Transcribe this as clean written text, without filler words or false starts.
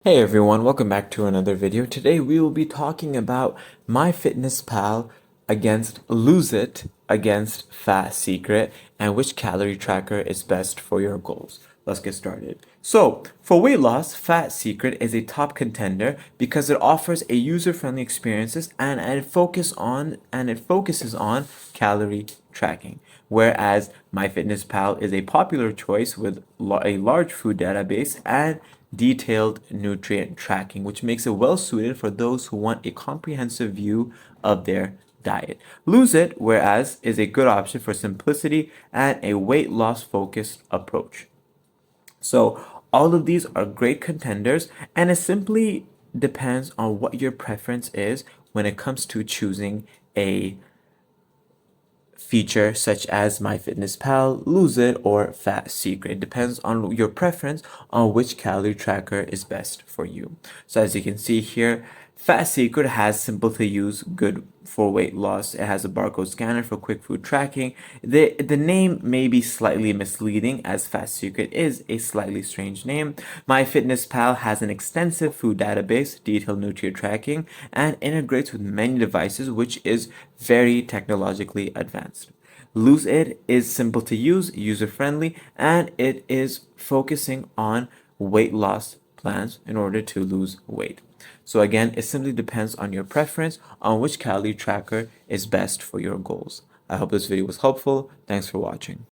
Hey everyone, welcome back to another video. Today we will be talking about MyFitnessPal against Lose It against FatSecret and which calorie tracker is best for your goals. Let's get started. So, for weight loss, FatSecret is a top contender because it offers a user-friendly experiences and it focuses on calorie tracking. Whereas MyFitnessPal is a popular choice with a large food database and detailed nutrient tracking, which makes it well suited for those who want a comprehensive view of their diet. Lose It, whereas, is a good option for simplicity and a weight loss focused approach. So, all of these are great contenders, and it simply depends on what your preference is when it comes to choosing a feature such as MyFitnessPal, Lose It, or FatSecret. It depends on your preference on which calorie tracker is best for you. So as you can see here, FatSecret has simple to use, good for weight loss. It has a barcode scanner for quick food tracking. The name may be slightly misleading as FatSecret is a slightly strange name. MyFitnessPal has an extensive food database, detailed nutrient tracking, and integrates with many devices, which is very technologically advanced. Lose It is simple to use, user friendly, and it is focusing on weight loss plans in order to lose weight. So again, it simply depends on your preference on which calorie tracker is best for your goals. I hope this video was helpful. Thanks for watching.